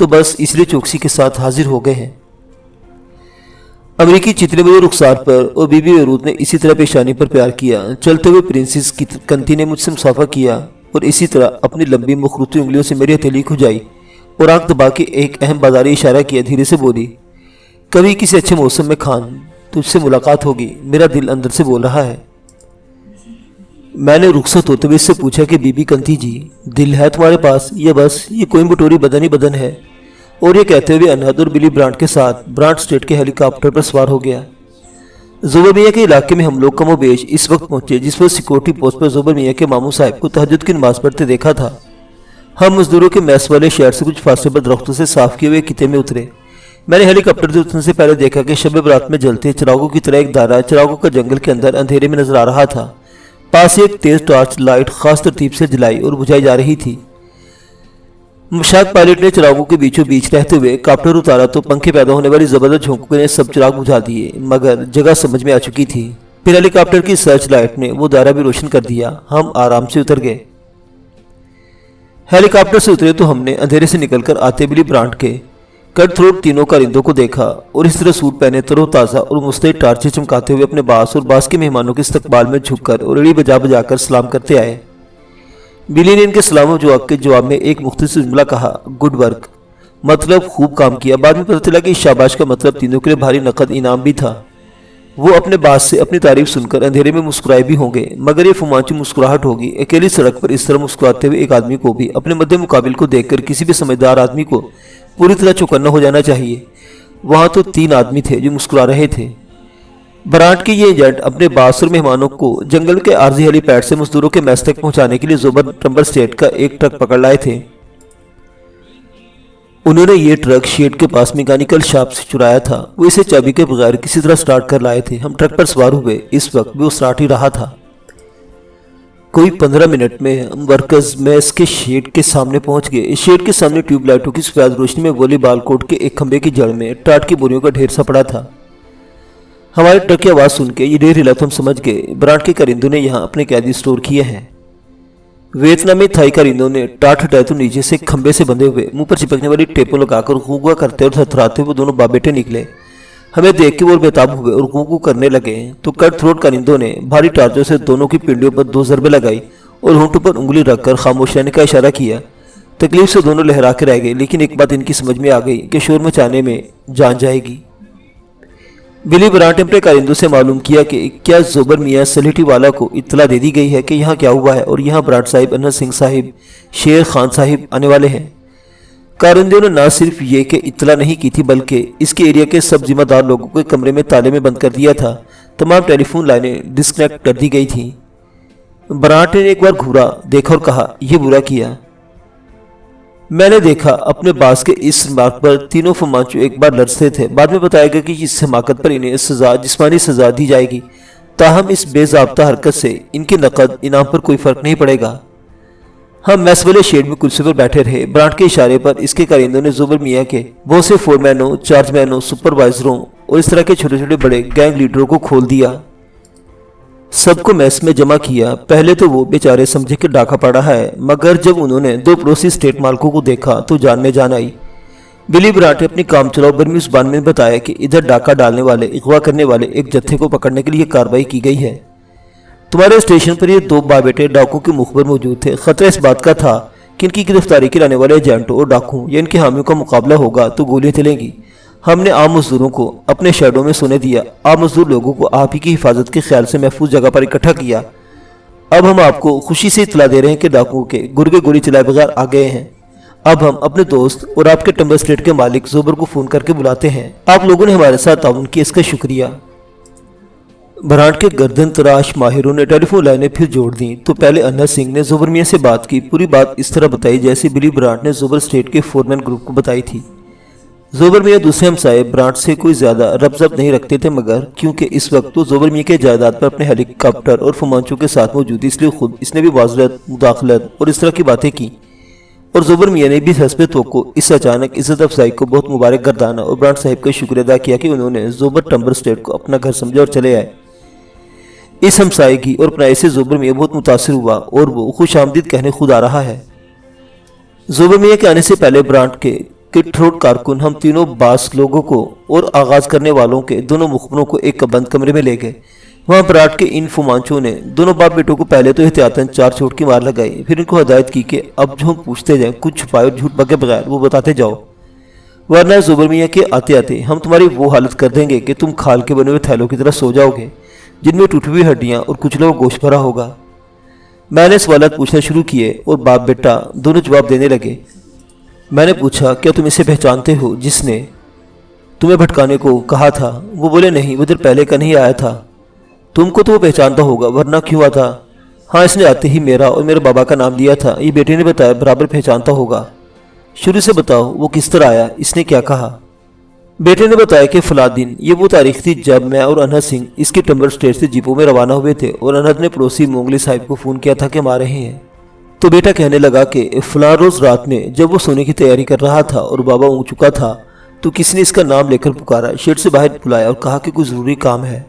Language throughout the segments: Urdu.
تو بس اس لیے چوکسی کے ساتھ حاضر ہو گئے ہیں۔ امریکی چترے میں رخسار پر اور بی بی بیروت نے اسی طرح پیشانی پر پیار کیا۔ چلتے ہوئے پرنسس کنتی نے مجھ سے مصافحہ کیا اور اسی طرح اپنی لمبی مخروطی انگلیوں سے میری ہتھیلی کھجائی اور آنکھ دبا کے ایک اہم بازاری اشارہ کیا۔ دھیرے سے بولی، کبھی کسی اچھے موسم میں خان تجھ سے ملاقات ہوگی، میرا دل اندر سے بول رہا ہے۔ میں نے رخصت ہوتے ہوئے اس سے پوچھا کہ بی بی کنتی جی، دل ہے تمہارے پاس یا بس یہ کوئی بٹوری بدن ہی بدن ہے؟ اور یہ کہتے ہوئے انہد اور بلی برانٹ کے ساتھ برانٹ اسٹیٹ کے ہیلی کاپٹر پر سوار ہو گیا۔ زبر میاں کے علاقے میں ہم لوگ کم و بیش اس وقت پہنچے جس پر سیکورٹی پوسٹ پر زبر میاں کے ماموں صاحب کو تہجد کی نماز پڑھتے دیکھا تھا۔ ہم مزدوروں کے میس والے شہر سے کچھ فاصلے پر درختوں سے صاف کیے ہوئے خطے میں اترے۔ میں نے ہیلی کاپٹر سے اترنے سے پہلے دیکھا کہ شب برات میں جلتے چراغوں کی طرح ایک دائرہ چراغوں کا جنگل کے اندر اندھیرے میں نظر آ رہا تھا۔ پاس ہی ایک تیز ٹارچ لائٹ خاص ترتیب سے جلائی اور بجھائی جا رہی تھی۔ شاید پائلٹ نے چراغوں کے بیچوں بیچ رہتے ہوئے کاپٹر اتارا تو پنکھے پیدا ہونے والی زبردست جھونکوں نے سب چراغ بجھا دیے، مگر جگہ سمجھ میں آ چکی تھی۔ پھر ہیلی کاپٹر کی سرچ لائٹ نے وہ دائرہ بھی روشن کر دیا۔ ہم آرام سے اتر گئے۔ ہیلی کاپٹر سے اترے تو ہم نے اندھیرے سے نکل کر آتے بلی برانٹ کے کٹ تھروٹ تینوں کارندوں کو دیکھا اور اس طرح سوٹ پہنے تر و تازہ اور مستعد ٹارچیں چمکاتے ہوئے اپنے باس اور باس کے مہمانوں کے استقبال میں جھک کر اور ایڑی بجا بجا کر سلام کرتے آئے۔ بلی نے ان کے سلام و جواب کے جواب میں ایک مختصر جملہ کہا، گڈ ورک، مطلب خوب کام کیا۔ بعد میں پتہ چلا کہ اس شاباش کا مطلب تینوں کے لیے بھاری نقد انعام بھی تھا۔ وہ اپنے باس سے اپنی تعریف سن کر اندھیرے میں مسکرائے بھی ہوں گے، مگر یہ فمانچی مسکراہٹ ہوگی۔ اکیلی سڑک پر اس طرح مسکراتے ہوئے ایک آدمی کو بھی اپنے مد مقابل کو دیکھ کر کسی بھی سمجھدار آدمی کو پوری طرح چوکنا ہو جانا چاہیے۔ وہاں تو 3 آدمی تھے جو مسکرا رہے تھے۔ برانٹ کے یہ ایجنٹ اپنے باس اور مہمانوں کو جنگل کے عارضی ہیلی پیڈ سے مزدوروں کے میس تک پہنچانے کے لیے زوبر ٹمبر اسٹیٹ کا ایک ٹرک پکڑ لائے تھے۔ انہوں نے یہ ٹرک شیڈ کے پاس میکینیکل شاپ سے چرایا تھا۔ وہ اسے چابی کے بغیر کسی طرح سٹارٹ کر لائے تھے۔ ہم ٹرک پر سوار ہوئے، اس وقت بھی وہ سٹارٹ ہی رہا تھا۔ کوئی 15 منٹ میں ہم ورکرز میس کے شیڈ کے سامنے پہنچ گئے۔ اس شیڈ کے سامنے ٹیوب لائٹوں کی سفید روشنی میں والی بال کوٹ کے ایک کھمبے کی جڑ میں ٹاٹ کی بوریوں کا ڈھیر سا پڑا تھا۔ ہمارے ٹرک کی آواز سن کے یہ ڈھیر ہلا تو ہم سمجھ گئے برانٹ کے کارندوں نے یہاں اپنے قیدی سٹور کیے ہیں۔ ویتنامی تھائی کارندوں نے ٹاٹ ہٹائے تو نیچے سے کھمبے سے بندھے ہوئے منہ پر چپکنے والی ٹیپوں لگا کر غوغا کرتے اور تھرتھراتے ہوئے دونوں باپ بیٹے نکلے۔ ہمیں دیکھ کے وہ بےتاب ہوئے اور غوغو کرنے لگے تو کٹ تھروٹ کارندوں نے بھاری ٹارچوں سے دونوں کی پنڈلیوں پر 2 ضربیں لگائی اور ہونٹوں پر انگلی رکھ کر خاموش رہنے کا اشارہ کیا۔ تکلیف سے دونوں لہرا کے رہ گئے، لیکن ایک بات ان کی سمجھ میں آ گئی کہ شور مچانے میں جان جائے گی۔ بلی برانٹ نے اپنے کارندوں سے معلوم کیا کہ کیا زوبر میاں سلیٹی والا کو اطلاع دے دی گئی ہے کہ یہاں کیا ہوا ہے اور یہاں برانٹ صاحب، انہد سنگھ صاحب، شیر خان صاحب آنے والے ہیں۔ کارندوں نے نہ صرف یہ کہ اطلاع نہیں کی تھی بلکہ اس کے ایریا کے سب ذمہ دار لوگوں کو کمرے میں تالے میں بند کر دیا تھا۔ تمام ٹیلی فون لائنیں ڈسکنیکٹ کر دی گئی تھیں۔ برانٹ نے ایک بار گھورا، دیکھا اور کہا، یہ برا کیا۔ میں نے دیکھا اپنے باس کے اس ریمارک پر تینوں فمانچو ایک بار لرزتے تھے۔ بعد میں بتایا گیا کہ اس حماقت پر انہیں سزا، جسمانی سزا دی جائے گی، تاہم اس بے ضابطہ حرکت سے ان کے نقد انعام پر کوئی فرق نہیں پڑے گا۔ ہم میس والے شیڈ میں کرسی پر بیٹھے رہے۔ برانٹ کے اشارے پر اس کے کارندوں نے زوبر میاں کے بہت سے فور مینوں، چارج مینوں، سپروائزروں اور اس طرح کے چھوٹے چھوٹے بڑے گینگ لیڈروں کو کھول دیا۔ سب کو میس میں جمع کیا۔ پہلے تو وہ بیچارے سمجھے کہ ڈاکہ پڑ رہا ہے، مگر جب انہوں نے 2 پڑوسی اسٹیٹ مالکوں کو دیکھا تو جان میں جان آئی۔ بلی برانٹ نے اپنی کام چلاؤ برمی زبان میں بتایا کہ ادھر ڈاکہ ڈالنے والے، اغوا کرنے والے ایک جتھے کو پکڑنے کے لیے کارروائی کی گئی ہے۔ تمہارے اسٹیشن پر یہ 2 باپ بیٹے ڈاکوں کے مخبر موجود تھے۔ خطرہ اس بات کا تھا کہ ان کی گرفتاری کے لانے والے ایجنٹوں اور ڈاکوں یا ان کے حامیوں کا مقابلہ ہوگا تو گولیاں چلیں گی۔ ہم نے عام مزدوروں کو اپنے شیڈوں میں سونے دیا۔ عام مزدور لوگوں کو آپ ہی کی حفاظت کے خیال سے محفوظ جگہ پر اکٹھا کیا۔ اب ہم آپ کو خوشی سے اطلاع دے رہے ہیں کہ ڈاکوؤں کے گرگے گولی چلائے بغیر آ گئے ہیں۔ اب ہم اپنے دوست اور آپ کے ٹمبر اسٹیٹ کے مالک زوبر کو فون کر کے بلاتے ہیں۔ آپ لوگوں نے ہمارے ساتھ تعاون کیا، اس کا شکریہ۔ برانٹ کے گردن تراش ماہروں نے ٹیلی فون لائنیں پھر جوڑ دیں تو پہلے انہد سنگھ نے زوبر میاں سے بات کی۔ پوری بات اس طرح بتائی جیسے بلی برانٹ نے زوبر اسٹیٹ کے فورمین گروپ کو بتائی تھی۔ زوبر میاں دوسرے ہمسائے برانٹ سے کوئی زیادہ ربط ضبط نہیں رکھتے تھے، مگر کیونکہ اس وقت وہ زوبر میاں کے جائیداد پر اپنے ہیلی کاپٹر اور فمانچوں کے ساتھ موجود، اس لیے خود اس نے بھی معذرت، مداخلت اور اس طرح کی باتیں کی، اور زوبر میاں نے بھی حسب توقع اس اچانک عزت افزائی کو بہت مبارک گردانا اور برانٹ صاحب کا شکریہ ادا کیا کہ انہوں نے زوبر ٹمبر اسٹیٹ کو اپنا گھر سمجھا اور چلے آئے۔ اس ہمسائیگی اور اپنائے سے زوبر میاں بہت متاثر ہوا اور وہ خوش آمدید کہنے خود آ رہا ہے۔ زوبر میاں کے آنے سے پہلے برانٹ کے کہ ٹھروٹ کارکن ہم تینوں باس لوگوں کو اور آغاز کرنے والوں کے دونوں مخبروں کو ایک بند کمرے میں لے گئے۔ وہاں براٹ کے ان فمانچوں نے دونوں باپ بیٹوں کو پہلے تو احتیاطاً 4 چوٹ کی مار لگائی، پھر ان کو ہدایت کی کہ اب جو ہم پوچھتے جائیں کچھ چھپائے اور جھوٹ بکے بغیر وہ بتاتے جاؤ، ورنہ زبر میاں کے آتے آتے ہم تمہاری وہ حالت کر دیں گے کہ تم کھال کے بنے ہوئے تھیلوں کی طرح سو جاؤ گے جن میں ٹوٹی ہوئی ہڈیاں اور کچھ لوگ گوشت بھرا ہوگا۔ میں نے سوالات پوچھنا شروع کیے اور باپ بیٹا دونوں جواب دینے لگے۔ میں نے پوچھا کیا تم اسے پہچانتے ہو جس نے تمہیں بھٹکانے کو کہا تھا؟ وہ بولے نہیں، وہ ادھر پہلے کا نہیں آیا تھا، تم کو تو وہ پہچانتا ہوگا ورنہ کیوں آتا؟ ہاں، اس نے آتے ہی میرا اور میرے بابا کا نام لیا تھا، یہ بیٹے نے بتایا برابر پہچانتا ہوگا۔ شروع سے بتاؤ وہ کس طرح آیا، اس نے کیا کہا؟ بیٹے نے بتایا کہ فلاں دن یہ وہ تاریخ تھی جب میں اور انہد سنگھ اس کے ٹمبر اسٹیٹ سے جیپوں میں روانہ ہوئے تھے اور انہد نے پڑوسی مونگلی صاحب کو فون کیا تھا کہ ہم آ رہے ہیں۔ تو بیٹا کہنے لگا کہ فلاں روز رات میں جب وہ سونے کی تیاری کر رہا تھا اور بابا اونگ چکا تھا تو کسی نے اس کا نام لے کر پکارا، شیڈ سے باہر بلایا اور کہا کہ کوئی ضروری کام ہے۔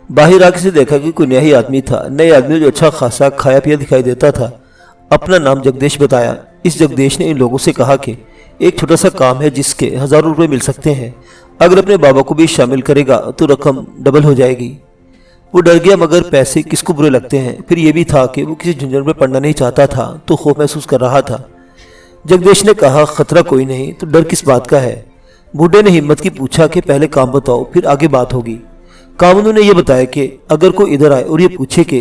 باہر آ کے سے دیکھا کہ کوئی نیا ہی آدمی تھا، نئے آدمی جو اچھا خاصا کھایا پیا دکھائی دیتا تھا۔ اپنا نام جگدیش بتایا۔ اس جگدیش نے ان لوگوں سے کہا کہ ایک چھوٹا سا کام ہے جس کے 1000 روپے مل سکتے ہیں، اگر اپنے بابا کو بھی شامل کرے گا تو رقم ڈبل ہو جائے گی۔ وہ ڈر گیا، مگر پیسے کس کو برے لگتے ہیں، پھر یہ بھی تھا کہ وہ کسی جھنجھٹ میں پڑنا نہیں چاہتا تھا تو خوف محسوس کر رہا تھا۔ جگدیش نے کہا خطرہ کوئی نہیں تو ڈر کس بات کا ہے؟ بوڑھے نے ہمت کی پوچھا کہ پہلے کام بتاؤ پھر آگے بات ہوگی۔ کام انہوں نے یہ بتایا کہ اگر کوئی ادھر آئے اور یہ پوچھے کہ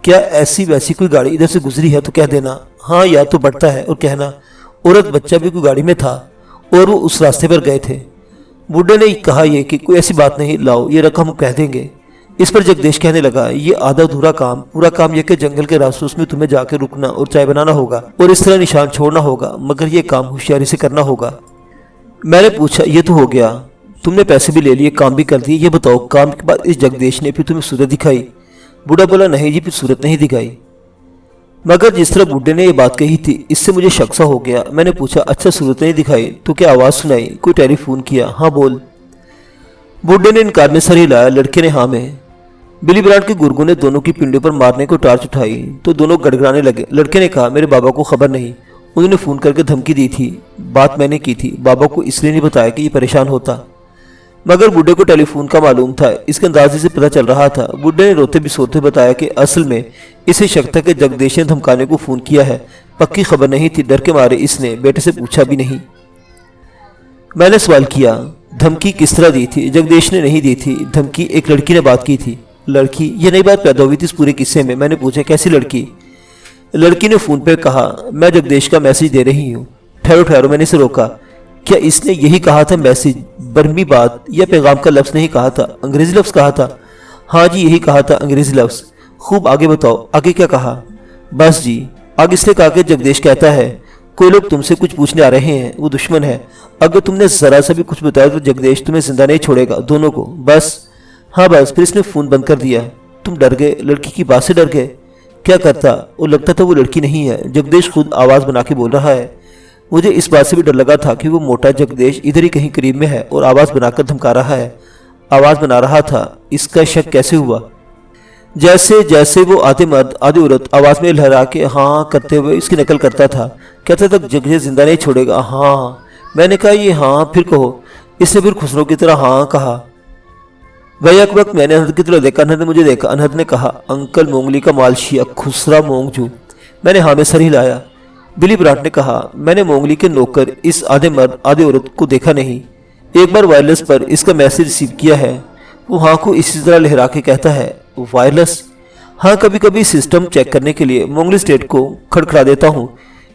کیا ایسی ویسی کوئی گاڑی ادھر سے گزری ہے تو کہہ دینا ہاں یا تو بڑھتا ہے، اور کہنا عورت بچہ بھی کوئی گاڑی میں تھا اور وہ اس راستے پر گئے تھے۔ بوڑھے نے کہا یہ کہ کوئی ایسی بات نہیں، لاؤ یہ رقم کہہ دیں گے۔ اس پر جگدیش کہنے لگا یہ آدھا ادھورا کام، پورا کام یہ کہ جنگل کے راستوں میں تمہیں جا کے رکنا اور چائے بنانا ہوگا اور اس طرح نشان چھوڑنا ہوگا، مگر یہ کام ہوشیاری سے کرنا ہوگا۔ میں نے پوچھا یہ تو ہو گیا، تم نے پیسے بھی لے لیے، کام بھی کر دیے، یہ بتاؤ کام کے بعد اس جگدیش نے پھر تمہیں صورت دکھائی؟ بوڑھا بولا نہیں جی، پھر صورت نہیں دکھائی، مگر جس طرح بوڑھے نے یہ بات کہی تھی اس سے مجھے شک سا ہو گیا۔ میں نے پوچھا اچھا صورت نہیں دکھائی تو کیا آواز سنائی، کوئی ٹیلی فون کیا؟ ہاں بول۔ بوڑھے نے انکار میں سر ہلایا، لڑکے نے ہاں میں۔ بلی برانڈ کے گرگوں نے دونوں کی پنڈیوں پر مارنے کو ٹارچ اٹھائی تو دونوں گڑگڑانے لگے۔ لڑکے نے کہا میرے بابا کو خبر نہیں، انہوں نے فون کر کے دھمکی دی تھی، بات میں نے کی تھی، بابا کو اس لیے نہیں بتایا کہ یہ پریشان ہوتا، مگر بوڑھے کو ٹیلی فون کا معلوم تھا، اس کے اندازے سے پتہ چل رہا تھا۔ بوڑھے نے روتے بھی سوتے بتایا کہ اصل میں اسے شک تھا کہ جگدیش نے دھمکانے کو فون کیا ہے، پکی خبر نہیں تھی، ڈر کے مارے اس نے بیٹے سے پوچھا بھی نہیں۔ میں نے سوال کیا دھمکی کس طرح دی تھی؟ جگدیش نے نہیں دی تھی دھمکی، ایک لڑکی نے بات کی تھی۔ لڑکی؟ یہ نئی بات پیدا ہوئی تھی اس پورے قصے میں۔ میں نے پوچھا کیسی لڑکی؟ لڑکی نے فون پہ کہا میں جگدیش کا میسج دے رہی ہوں۔ ٹھہرو ٹھہرو، میں نے اسے روکا، کیا اس نے یہی کہا تھا میسج، برمی بات یا پیغام کا لفظ نہیں کہا تھا، انگریزی لفظ کہا تھا؟ ہاں جی یہی کہا تھا، انگریزی لفظ۔ خوب، آگے بتاؤ، آگے کیا کہا؟ بس جی، آگے اس نے کہا کہ جگدیش کہتا ہے کوئی لوگ تم سے کچھ پوچھنے آ رہے ہیں، وہ دشمن ہے، اگر تم نے ذرا سا بھی کچھ بتایا تو جگدیش تمہیں زندہ نہیں چھوڑے گا، دونوں کو۔ بس؟ ہاں بس۔ پھر اس نے فون بند کر دیا۔ تم ڈر گئے؟ لڑکی کی بات سے ڈر گئے؟ کیا کرتا، وہ لگتا تھا وہ لڑکی نہیں ہے، جگدیش خود آواز بنا کے بول رہا ہے۔ مجھے اس بات سے بھی ڈر لگا تھا کہ وہ موٹا جگدیش ادھر ہی کہیں قریب میں ہے اور آواز بنا کر دھمکا رہا ہے۔ آواز بنا رہا تھا، اس کا شک کیسے ہوا؟ جیسے وہ آدھے مرد آدھے عورت آواز میں لہرا کے ہاں کرتے ہوئے اس کی نقل کرتا تھا، کہتا تھا جگدیش زندہ نہیں چھوڑے گا۔ ہاں، میں نے کہا یہ ہاں پھر کہو۔ اس نے پھر خسرو کی طرح ہاں کہا۔ بیک وقت میں نے انہد کی طرف دیکھا، انہد نے مجھے دیکھا۔ انہد نے کہا انکل مونگلی کا مالشیا خسرا مونگجو۔ میں نے ہاں میں سر ہلایا۔ بلی براٹ نے کہا میں نے مونگلی کے نوکر اس آدھے مرد آدھے عورت کو دیکھا نہیں، ایک بار وائرلیس پر اس کا میسج ریسیو کیا ہے، وہ ہاں کو اسی طرح لہرا کے کہتا ہے وائرلیس؟ ہاں، کبھی کبھی سسٹم چیک کرنے کے لیے مونگلی اسٹیٹ کو کھڑکھڑا دیتا ہوں۔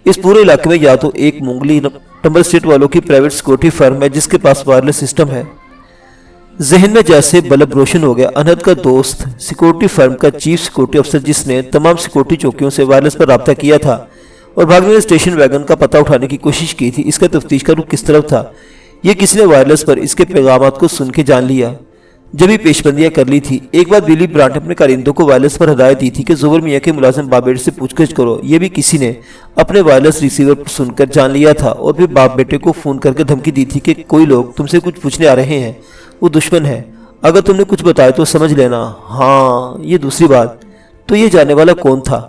اس پورے علاقے میں یا تو ایک مونگلی ٹمبر اسٹیٹ والوں کی پرائیویٹ سیکورٹی فرم ہے جس کے پاس وائرلیس سسٹم ہے۔ ذہن میں جیسے بلب روشن ہو گیا۔ انہد کا دوست سیکورٹی فرم کا چیف سیکورٹی افسر جس نے تمام سیکورٹی چوکیوں سے وائرلیس پر رابطہ کیا تھا اور بھاگنے والے اسٹیشن ویگن کا پتہ اٹھانے کی کوشش کی تھی، اس کا تفتیش کا رخ کس طرف تھا، یہ کسی نے وائرلیس پر اس کے پیغامات کو سن کے جان لیا۔ جب ہی پیش بندیاں کر لی تھی، ایک بار بلی برانٹ نے اپنے کارندوں کو وائرلیس پر ہدایت دی تھی کہ زبر میاں کے ملازم باپ بیٹے سے پوچھ گچھ کرو، یہ بھی کسی نے اپنے وائرلیس ریسیور پر سن کر جان لیا تھا اور پھر باپ بیٹے کو فون کر کے دھمکی دی تھی کہ کوئی لوگ تم سے کچھ پوچھنے آ رہے ہیں، وہ دشمن ہے، اگر تم نے کچھ بتایا تو سمجھ لینا۔ ہاں، یہ دوسری بات، تو یہ جانے والا کون تھا؟